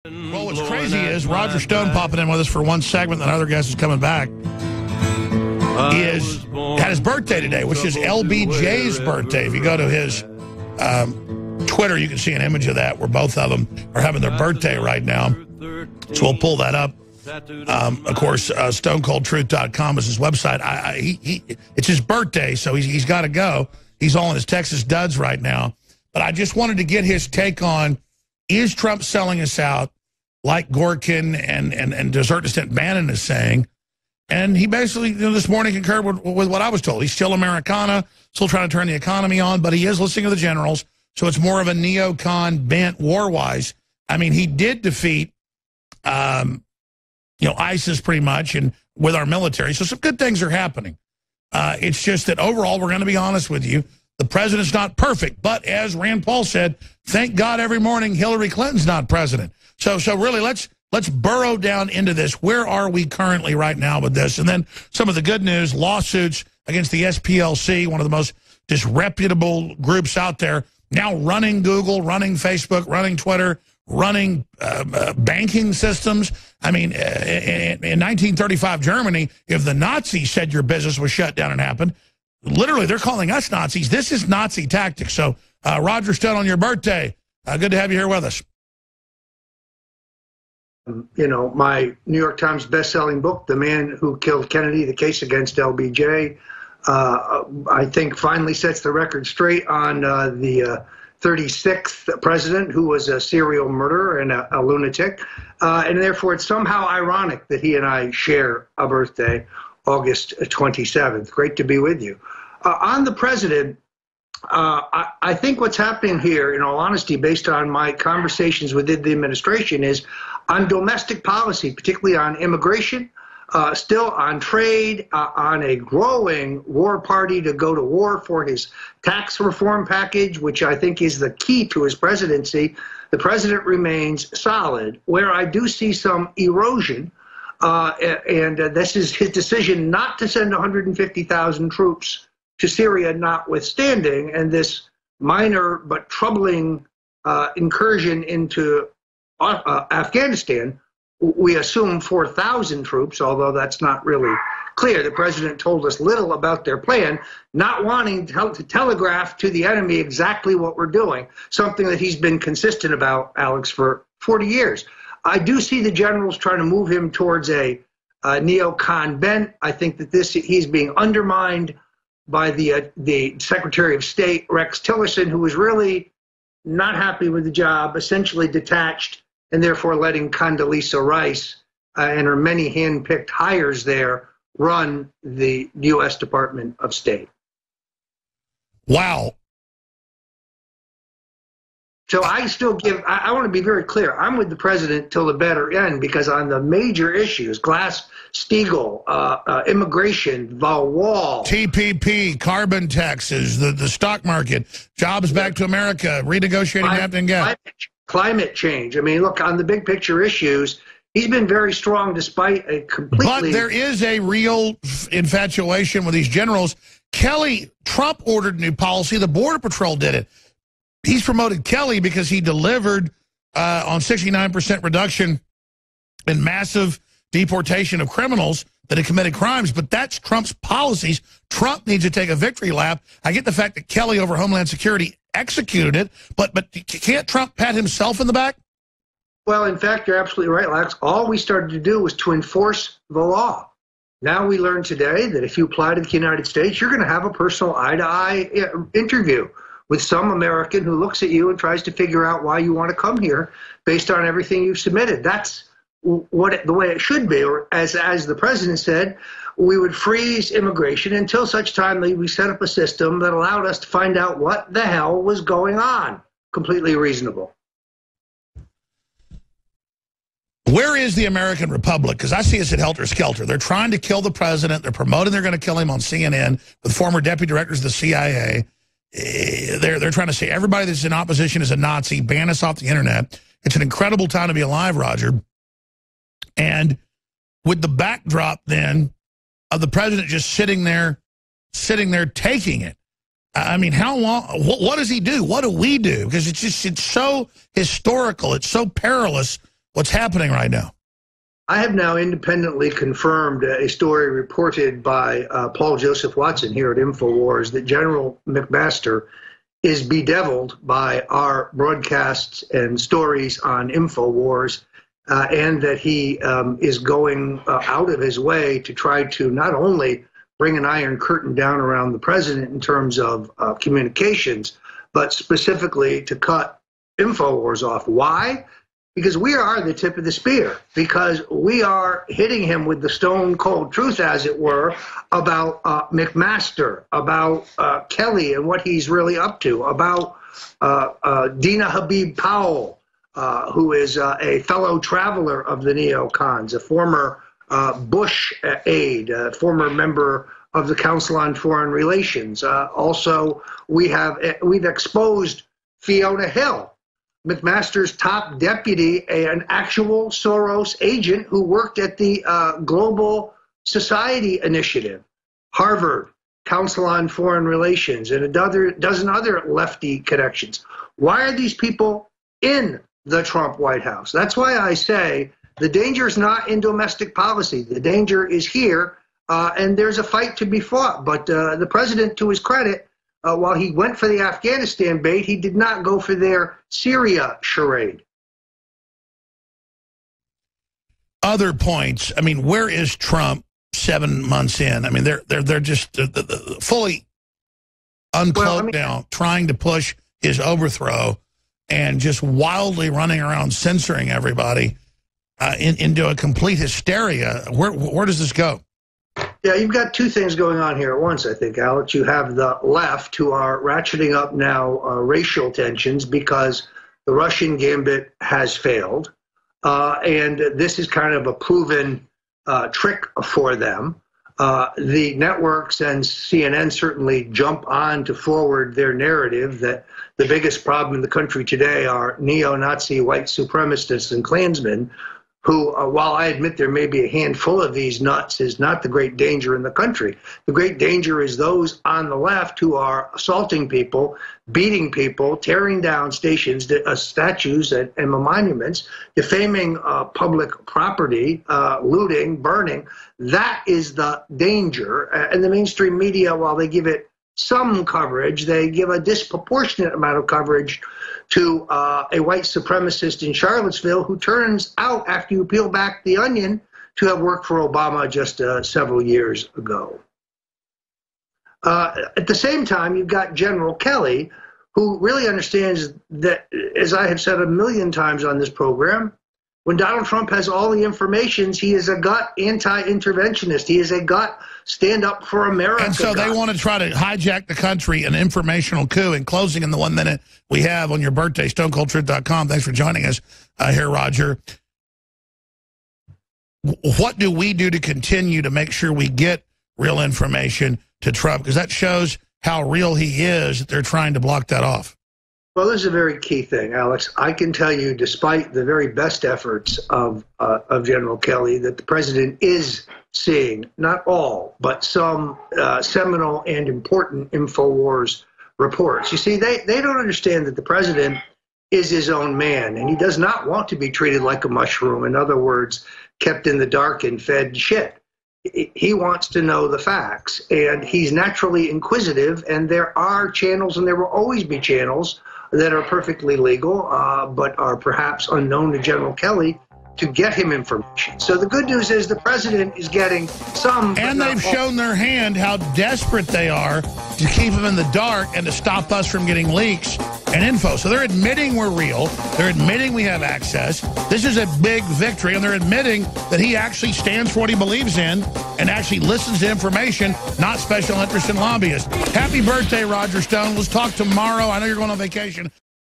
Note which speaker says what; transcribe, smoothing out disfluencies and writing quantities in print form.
Speaker 1: Well, what's crazy is Roger Stone popping in with us for one segment, and other guest is coming back. He had his birthday today, which is LBJ's birthday. If you go to his Twitter, you can see an image of that where both of them are having their birthday right now. So we'll pull that up. Of course, StoneColdTruth.com is his website. It's his birthday, so he's got to go. He's all in his Texas duds right now. But I just wanted to get his take on, is Trump selling us out like Gorkin and to a certain extent Bannon is saying? And he basically, this morning concurred with what I was told. He's still Americana, still trying to turn the economy on, but he is listening to the generals. So it's more of a neocon bent war-wise. I mean, he did defeat, ISIS pretty much, and with our military. So some good things are happening. It's just that overall, we're going to be honest with you, the president's not perfect. But as Rand Paul said, thank God every morning Hillary Clinton's not president. So really, let's burrow down into this. Where are we currently right now with this? And then some of the good news, lawsuits against the SPLC, one of the most disreputable groups out there, now running Google, running Facebook, running Twitter, running banking systems. I mean, in 1935 Germany, if the Nazis said your business was shut down and happened, literally they're calling us Nazis. This is Nazi tactics. So Roger Stone, on your birthday, good to have you here with us.
Speaker 2: My New York Times best-selling book, The Man Who Killed Kennedy, The Case Against LBJ, I think finally sets the record straight on the 36th president, who was a serial murderer and a lunatic. And therefore, it's somehow ironic that he and I share a birthday, August 27th. Great to be with you. On the president, I think what's happening here, in all honesty, based on my conversations within the administration, is on domestic policy, particularly on immigration, still on trade, on a growing war party to go to war for his tax reform package, which I think is the key to his presidency. The president remains solid. Where I do see some erosion, and this is his decision not to send 150,000 troops to Syria notwithstanding, and this minor but troubling incursion into Afghanistan, we assume 4,000 troops, although that's not really clear. The president told us little about their plan, not wanting to telegraph to the enemy exactly what we're doing, something that he's been consistent about, Alex, for 40 years. I do see the generals trying to move him towards a neocon bent. I think that he's being undermined by the Secretary of State, Rex Tillerson, who was really not happy with the job, essentially detached, and therefore letting Condoleezza Rice and her many hand-picked hires there run the U.S. Department of State.
Speaker 1: Wow.
Speaker 2: So I still I want to be very clear. I'm with the president till the better end, because on the major issues, Glass-Steagall, immigration, the wall,
Speaker 1: TPP, carbon taxes, the stock market, jobs back to America, renegotiating Afghan gas.
Speaker 2: Climate change. I mean, look, on the big picture issues, he's been very strong despite a completely...
Speaker 1: But there is a real infatuation with these generals. Trump ordered new policy. The Border Patrol did it. He's promoted Kelly because he delivered on 69% reduction in massive deportation of criminals that had committed crimes. But that's Trump's policies. Trump needs to take a victory lap. I get the fact that Kelly over Homeland Security executed it, but can't Trump pat himself in the back?
Speaker 2: Well, in fact, you're absolutely right, Lex. All we started to do was to enforce the law. Now we learn today that if you apply to the United States, you're going to have a personal eye-to-eye interview with some American who looks at you and tries to figure out why you want to come here based on everything you've submitted. That's the way it should be. Or as the president said, we would freeze immigration until such time that we set up a system that allowed us to find out what the hell was going on. Completely reasonable.
Speaker 1: Where is the American Republic? Because I see us at helter-skelter. They're trying to kill the president. They're promoting they're going to kill him on CNN with former deputy directors of the CIA. They're trying to say everybody that's in opposition is a Nazi, ban us off the internet. It's an incredible time to be alive, Roger. And with the backdrop then of the president just sitting there taking it. I mean, how long, what does he do? What do we do? Because it's so historical. It's so perilous what's happening right now?
Speaker 2: I have now independently confirmed a story reported by Paul Joseph Watson here at InfoWars that General McMaster is bedeviled by our broadcasts and stories on InfoWars, and that he is going out of his way to try to not only bring an iron curtain down around the president in terms of communications, but specifically to cut InfoWars off. Why? Because we are the tip of the spear, because we are hitting him with the stone cold truth, as it were, about McMaster, about Kelly and what he's really up to, about Dina Habib Powell, who is a fellow traveler of the neocons, a former Bush aide, a former member of the Council on Foreign Relations. Also, we've exposed Fiona Hill, McMaster's top deputy, an actual Soros agent who worked at the Global Society Initiative, Harvard, Council on Foreign Relations, and a dozen other lefty connections. Why are these people in the Trump White House? That's why I say the danger is not in domestic policy. The danger is here, and there's a fight to be fought. But the president, to his credit, while he went for the Afghanistan bait, he did not go for their Syria charade.
Speaker 1: Other points. I mean, where is Trump 7 months in? I mean, they're just fully uncloaked now, trying to push his overthrow and just wildly running around censoring everybody into a complete hysteria. Where does this go?
Speaker 2: Yeah, you've got two things going on here at once, I think, Alex. You have the left, who are ratcheting up now racial tensions because the Russian gambit has failed. And this is kind of a proven trick for them. The networks and CNN certainly jump on to forward their narrative that the biggest problem in the country today are neo-Nazi white supremacists and Klansmen, who, while I admit there may be a handful of these nuts, is not the great danger in the country. The great danger is those on the left who are assaulting people, beating people, tearing down stations, statues and monuments, defaming public property, looting, burning. That is the danger. And the mainstream media, while they give it some coverage, they give a disproportionate amount of coverage to a white supremacist in Charlottesville who turns out, after you peel back the onion, to have worked for Obama just several years ago. At the same time, you've got General Kelly, who really understands that, as I have said a million times on this program, when Donald Trump has all the information, he is a gut anti-interventionist. He is a gut stand up for America.
Speaker 1: And so they want to try to hijack the country, an informational coup. In closing, in the 1 minute we have on your birthday, stonecoldtruth.com. Thanks for joining us here, Roger. What do we do to continue to make sure we get real information to Trump? Because that shows how real he is that they're trying to block that off.
Speaker 2: Well, this is a very key thing, Alex. I can tell you, despite the very best efforts of General Kelly, that the president is seeing not all, but some seminal and important InfoWars reports. You see, they don't understand that the president is his own man, and he does not want to be treated like a mushroom. In other words, kept in the dark and fed shit. He wants to know the facts, and he's naturally inquisitive, and there are channels, and there will always be channels that are perfectly legal, but are perhaps unknown to General Kelly, to get him information. So the good news is the president is getting some.
Speaker 1: And they've shown their hand how desperate they are to keep him in the dark and to stop us from getting leaks and info. So they're admitting we're real. They're admitting we have access. This is a big victory, and they're admitting that he actually stands for what he believes in and actually listens to information, not special interest and lobbyists. Happy birthday, Roger Stone. Let's talk tomorrow. I know you're going on vacation.